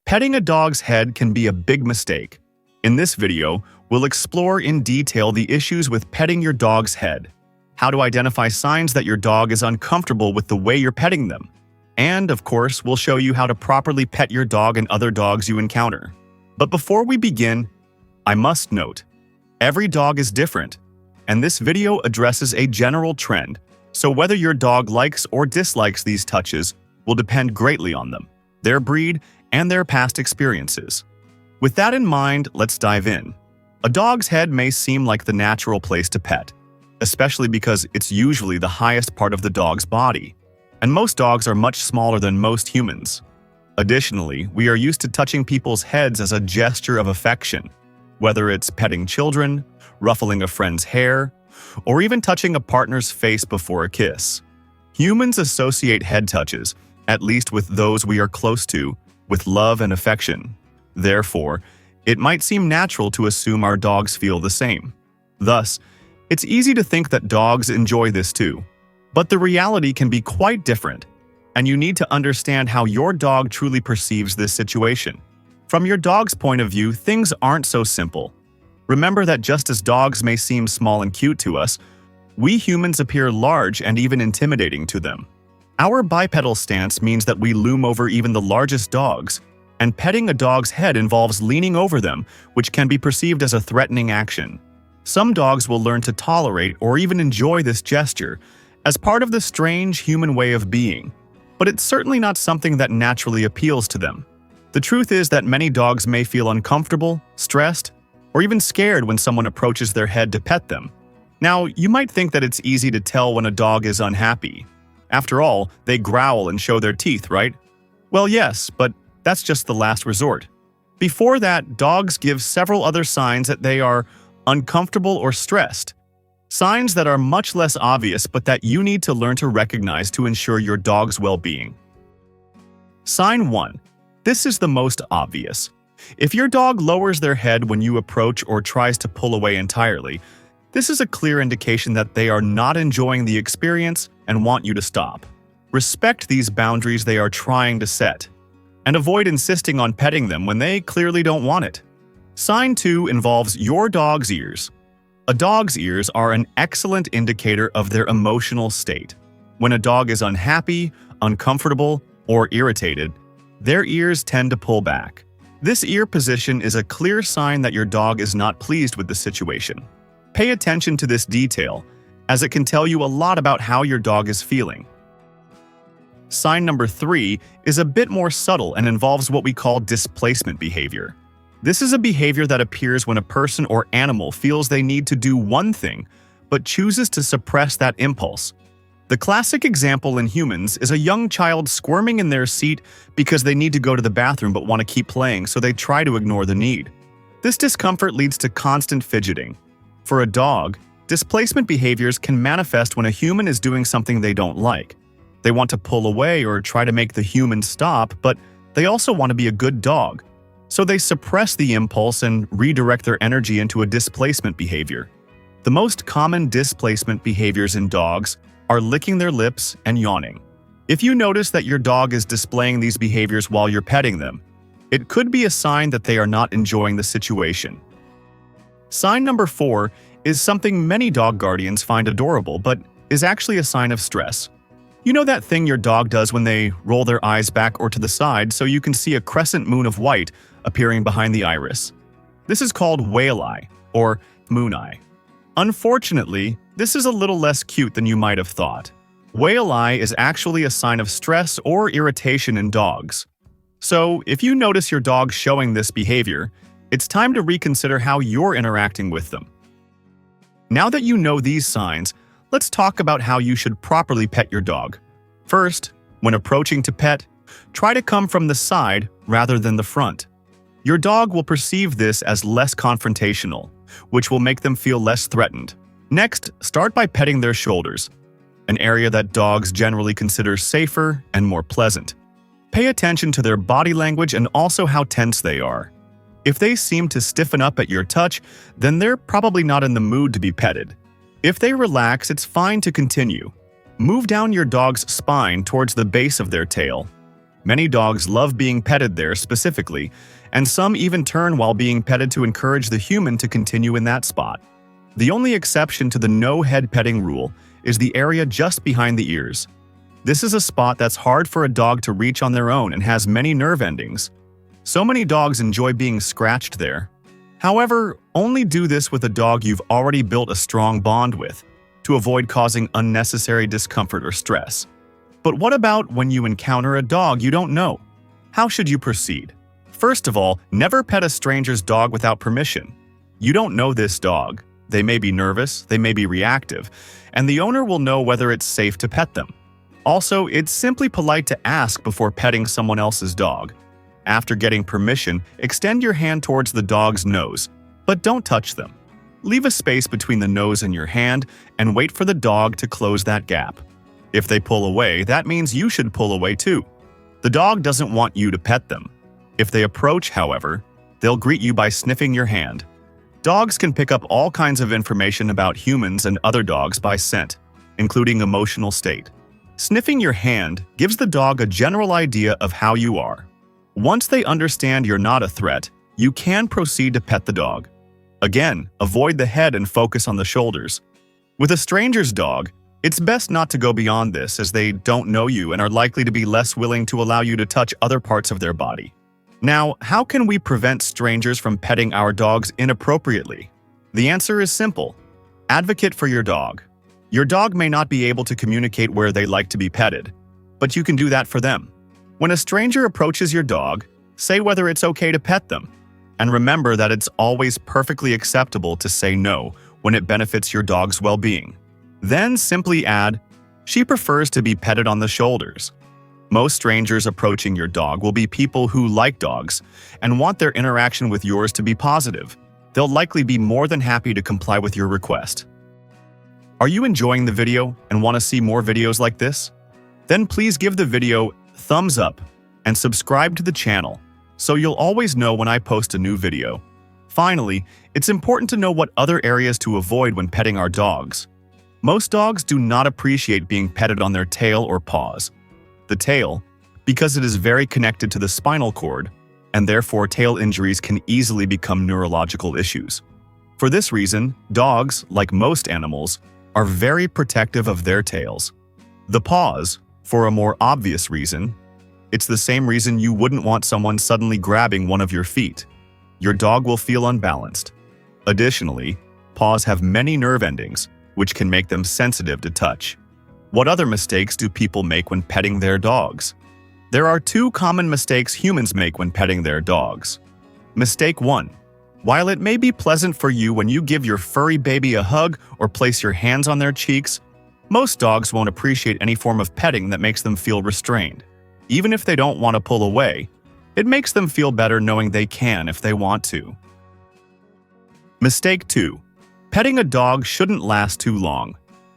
Petting a dog's head can be a big mistake. In this video, we'll explore in detail the issues with petting your dog's head, how to identify signs that your dog is uncomfortable with the way you're petting them, and, of course, we'll show you how to properly pet your dog and other dogs you encounter. But before we begin, I must note, every dog is different, and this video addresses a general trend, so whether your dog likes or dislikes these touches will depend greatly on them, their breed, and their past experiences. With that in mind, let's dive in. A dog's head may seem like the natural place to pet, especially because it's usually the highest part of the dog's body, and most dogs are much smaller than most humans. Additionally, we are used to touching people's heads as a gesture of affection, whether it's petting children, ruffling a friend's hair, or even touching a partner's face before a kiss. Humans associate head touches, at least with those we are close to, with love and affection. Therefore, it might seem natural to assume our dogs feel the same. Thus, it's easy to think that dogs enjoy this too. But the reality can be quite different, and you need to understand how your dog truly perceives this situation. From your dog's point of view, things aren't so simple. Remember that just as dogs may seem small and cute to us, we humans appear large and even intimidating to them. Our bipedal stance means that we loom over even the largest dogs, and petting a dog's head involves leaning over them, which can be perceived as a threatening action. Some dogs will learn to tolerate or even enjoy this gesture as part of the strange human way of being, but it's certainly not something that naturally appeals to them. The truth is that many dogs may feel uncomfortable, stressed, or even scared when someone approaches their head to pet them. Now, you might think that it's easy to tell when a dog is unhappy. After all, they growl and show their teeth, right? Well, yes, but that's just the last resort. Before that, dogs give several other signs that they are uncomfortable or stressed. Signs that are much less obvious but that you need to learn to recognize to ensure your dog's well-being. Sign 1. This is the most obvious. If your dog lowers their head when you approach or tries to pull away entirely, this is a clear indication that they are not enjoying the experience and want you to stop. Respect these boundaries they are trying to set, and avoid insisting on petting them when they clearly don't want it. Sign 2 involves your dog's ears. A dog's ears are an excellent indicator of their emotional state. When a dog is unhappy, uncomfortable, or irritated, their ears tend to pull back. This ear position is a clear sign that your dog is not pleased with the situation. Pay attention to this detail, as it can tell you a lot about how your dog is feeling. Sign number 3 is a bit more subtle and involves what we call displacement behavior. This is a behavior that appears when a person or animal feels they need to do one thing, but chooses to suppress that impulse. The classic example in humans is a young child squirming in their seat because they need to go to the bathroom but want to keep playing, so they try to ignore the need. This discomfort leads to constant fidgeting. For a dog, displacement behaviors can manifest when a human is doing something they don't like. They want to pull away or try to make the human stop, but they also want to be a good dog. So they suppress the impulse and redirect their energy into a displacement behavior. The most common displacement behaviors in dogs are licking their lips and yawning. If you notice that your dog is displaying these behaviors while you're petting them, it could be a sign that they are not enjoying the situation. Sign number 4 is something many dog guardians find adorable, but is actually a sign of stress. You know that thing your dog does when they roll their eyes back or to the side so you can see a crescent moon of white appearing behind the iris? This is called whale eye, or moon eye. Unfortunately, this is a little less cute than you might have thought. Whale eye is actually a sign of stress or irritation in dogs. So, if you notice your dog showing this behavior, it's time to reconsider how you're interacting with them. Now that you know these signs, let's talk about how you should properly pet your dog. First, when approaching to pet, try to come from the side rather than the front. Your dog will perceive this as less confrontational, which will make them feel less threatened. Next, start by petting their shoulders, an area that dogs generally consider safer and more pleasant. Pay attention to their body language and also how tense they are. If they seem to stiffen up at your touch, then they're probably not in the mood to be petted. If they relax, it's fine to continue. Move down your dog's spine towards the base of their tail. Many dogs love being petted there specifically, and some even turn while being petted to encourage the human to continue in that spot. The only exception to the no head petting rule is the area just behind the ears. This is a spot that's hard for a dog to reach on their own and has many nerve endings. So many dogs enjoy being scratched there. However, only do this with a dog you've already built a strong bond with, to avoid causing unnecessary discomfort or stress. But what about when you encounter a dog you don't know? How should you proceed? First of all, never pet a stranger's dog without permission. You don't know this dog. They may be nervous, they may be reactive, and the owner will know whether it's safe to pet them. Also, it's simply polite to ask before petting someone else's dog. After getting permission, extend your hand towards the dog's nose, but don't touch them. Leave a space between the nose and your hand and wait for the dog to close that gap. If they pull away, that means you should pull away too. The dog doesn't want you to pet them. If they approach, however, they'll greet you by sniffing your hand. Dogs can pick up all kinds of information about humans and other dogs by scent, including emotional state. Sniffing your hand gives the dog a general idea of how you are. Once they understand you're not a threat, you can proceed to pet the dog. Again, avoid the head and focus on the shoulders. With a stranger's dog, it's best not to go beyond this as they don't know you and are likely to be less willing to allow you to touch other parts of their body. Now, how can we prevent strangers from petting our dogs inappropriately? The answer is simple. Advocate for your dog. Your dog may not be able to communicate where they like to be petted, but you can do that for them. When a stranger approaches your dog, say whether it's okay to pet them. And remember that it's always perfectly acceptable to say no when it benefits your dog's well-being. Then simply add, "She prefers to be petted on the shoulders." Most strangers approaching your dog will be people who like dogs and want their interaction with yours to be positive. They'll likely be more than happy to comply with your request. Are you enjoying the video and want to see more videos like this? Then please give the video a thumbs up and subscribe to the channel so you'll always know when I post a new video. Finally, it's important to know what other areas to avoid when petting our dogs. Most dogs do not appreciate being petted on their tail or paws. The tail, because it is very connected to the spinal cord, and therefore tail injuries can easily become neurological issues. For this reason, dogs, like most animals, are very protective of their tails. The paws, for a more obvious reason, it's the same reason you wouldn't want someone suddenly grabbing one of your feet. Your dog will feel unbalanced. Additionally, paws have many nerve endings, which can make them sensitive to touch. What other mistakes do people make when petting their dogs? There are two common mistakes humans make when petting their dogs. Mistake 1. While it may be pleasant for you when you give your furry baby a hug or place your hands on their cheeks, most dogs won't appreciate any form of petting that makes them feel restrained. Even if they don't want to pull away, it makes them feel better knowing they can if they want to. Mistake 2. Petting a dog shouldn't last too long.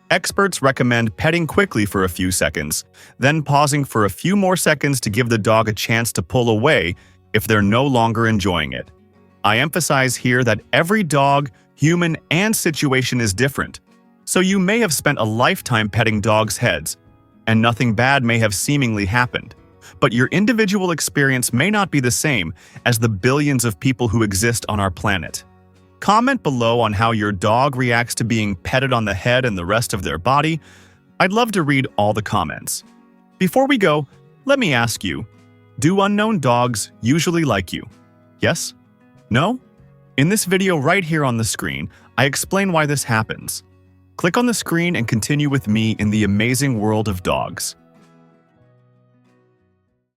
Experts recommend petting quickly for a few seconds, then pausing for a few more seconds to give the dog a chance to pull away if they're no longer enjoying it. I emphasize here that every dog, human, and situation is different, so you may have spent a lifetime petting dogs' heads, and nothing bad may have seemingly happened. But your individual experience may not be the same as the billions of people who exist on our planet. Comment below on how your dog reacts to being petted on the head and the rest of their body. I'd love to read all the comments. Before we go, let me ask you, do unknown dogs usually like you? Yes? No? In this video right here on the screen, I explain why this happens. Click on the screen and continue with me in the amazing world of dogs.